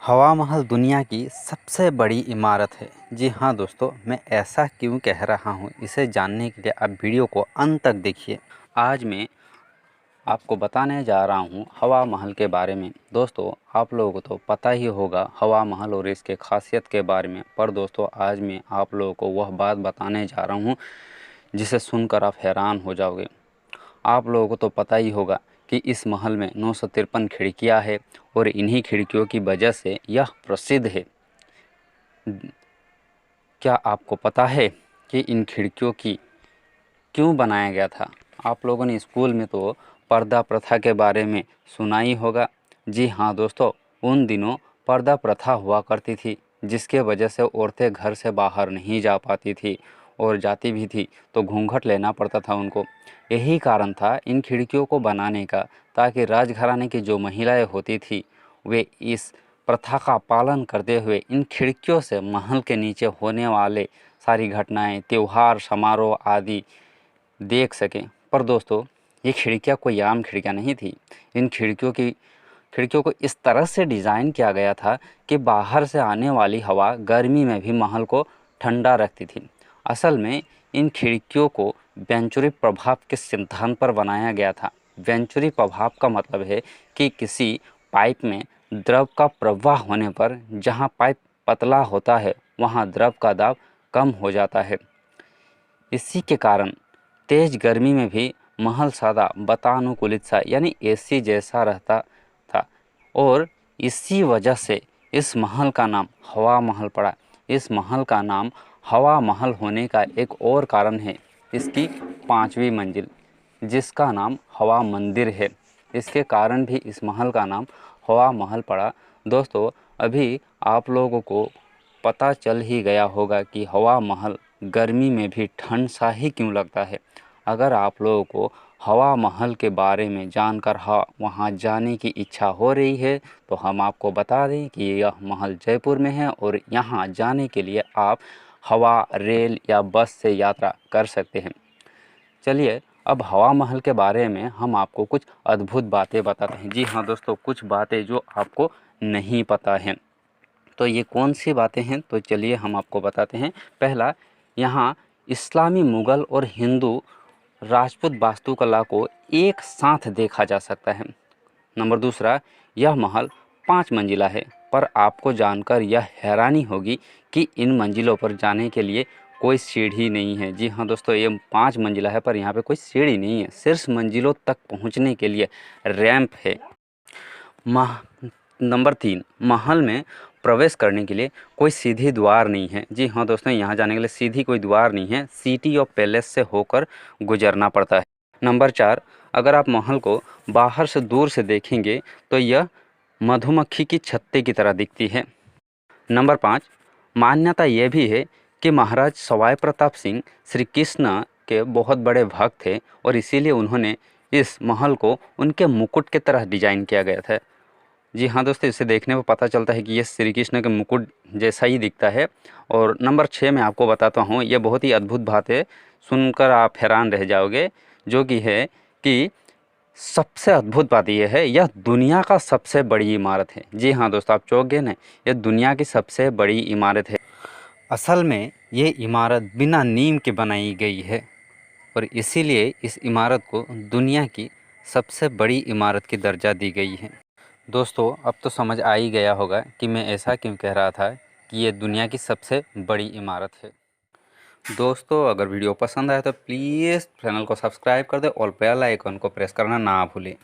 हवा महल दुनिया की सबसे बड़ी इमारत है। जी हाँ दोस्तों, मैं ऐसा क्यों कह रहा हूँ, इसे जानने के लिए आप वीडियो को अंत तक देखिए। आज मैं आपको बताने जा रहा हूँ हवा महल के बारे में। दोस्तों, आप लोगों को तो पता ही होगा हवा महल और इसके खासियत के बारे में, पर दोस्तों आज मैं आप लोगों को वह बात बताने जा रहा हूँ जिसे सुनकर आप हैरान हो जाओगे। आप लोगों को तो पता ही होगा कि इस महल में 953 खिड़कियाँ है और इन्हीं खिड़कियों की वजह से यह प्रसिद्ध है। क्या आपको पता है कि इन खिड़कियों की क्यों बनाया गया था? आप लोगों ने स्कूल में तो पर्दा प्रथा के बारे में सुना ही होगा। जी हाँ दोस्तों, उन दिनों पर्दा प्रथा हुआ करती थी, जिसके वजह से औरतें घर से बाहर नहीं जा पाती थी और जाती भी थी तो घूंघट लेना पड़ता था उनको। यही कारण था इन खिड़कियों को बनाने का, ताकि राजघराने की जो महिलाएं होती थी वे इस प्रथा का पालन करते हुए इन खिड़कियों से महल के नीचे होने वाले सारी घटनाएं, त्यौहार, समारोह आदि देख सकें। पर दोस्तों, ये खिड़कियाँ कोई आम खिड़कियाँ नहीं थी। इन खिड़कियों को इस तरह से डिज़ाइन किया गया था कि बाहर से आने वाली हवा गर्मी में भी महल को ठंडा रखती थी। असल में इन खिड़कियों को वेंचुरी प्रभाव के सिद्धांत पर बनाया गया था। वेंचुरी प्रभाव का मतलब है कि किसी पाइप में द्रव का प्रवाह होने पर जहाँ पाइप पतला होता है वहाँ द्रव का दाब कम हो जाता है। इसी के कारण तेज गर्मी में भी महल सदा वातानुकूलित सा यानी एसी जैसा रहता था और इसी वजह से इस महल का नाम हवा महल पड़ा। इस महल का नाम हवा महल होने का एक और कारण है इसकी 5वीं मंजिल, जिसका नाम हवा मंदिर है। इसके कारण भी इस महल का नाम हवा महल पड़ा। दोस्तों, अभी आप लोगों को पता चल ही गया होगा कि हवा महल गर्मी में भी ठंड सा ही क्यों लगता है। अगर आप लोगों को हवा महल के बारे में जानकर वहाँ जाने की इच्छा हो रही है तो हम आपको बता दें कि यह महल जयपुर में है और यहाँ जाने के लिए आप हवा, रेल या बस से यात्रा कर सकते हैं। चलिए, अब हवा महल के बारे में हम आपको कुछ अद्भुत बातें बताते हैं। जी हाँ दोस्तों, कुछ बातें जो आपको नहीं पता हैं। तो ये कौन सी बातें हैं, तो चलिए हम आपको बताते हैं। पहला, यहाँ इस्लामी, मुग़ल और हिंदू राजपूत वास्तुकला को एक साथ देखा जा सकता है। नंबर दूसरा, यह महल 5 मंजिला है, पर आपको जानकर यह हैरानी होगी कि इन मंजिलों पर जाने के लिए कोई सीढ़ी नहीं है। जी हाँ दोस्तों, ये 5 मंजिला है पर यहाँ पे कोई सीढ़ी नहीं है, सिर्फ मंजिलों तक पहुँचने के लिए रैंप है। नंबर 3, महल में प्रवेश करने के लिए कोई सीधी द्वार नहीं है। जी हाँ दोस्तों, यहाँ जाने के लिए सीधी कोई द्वार नहीं है, सिटी ऑफ पैलेस से होकर गुजरना पड़ता है। नंबर 4, अगर आप महल को बाहर से दूर से देखेंगे तो यह मधुमक्खी की छत्ते की तरह दिखती है। नंबर 5, मान्यता यह भी है कि महाराज सवाई प्रताप सिंह श्री कृष्ण के बहुत बड़े भक्त थे और इसीलिए उन्होंने इस महल को उनके मुकुट की तरह डिजाइन किया गया था। जी हाँ दोस्तों, इसे देखने पर पता चलता है कि ये श्री कृष्ण के मुकुट जैसा ही दिखता है। और नंबर 6 मैं आपको बताता हूँ, ये बहुत ही अद्भुत बात है, सुनकर आप हैरान रह जाओगे, जो कि है कि सबसे अद्भुत बात यह है, यह दुनिया का सबसे बड़ी इमारत है। जी हाँ दोस्तों, आप चौंक गए ना, यह दुनिया की सबसे बड़ी इमारत है। असल में ये इमारत बिना नींव के बनाई गई है और इसीलिए इस इमारत को दुनिया की सबसे बड़ी इमारत की दर्जा दी गई है। दोस्तों, अब तो समझ आ ही गया होगा कि मैं ऐसा क्यों कह रहा था कि ये दुनिया की सबसे बड़ी इमारत है। दोस्तों, अगर वीडियो पसंद आया तो प्लीज़ चैनल को सब्सक्राइब कर दें और बेल आइकन को प्रेस करना ना भूलें।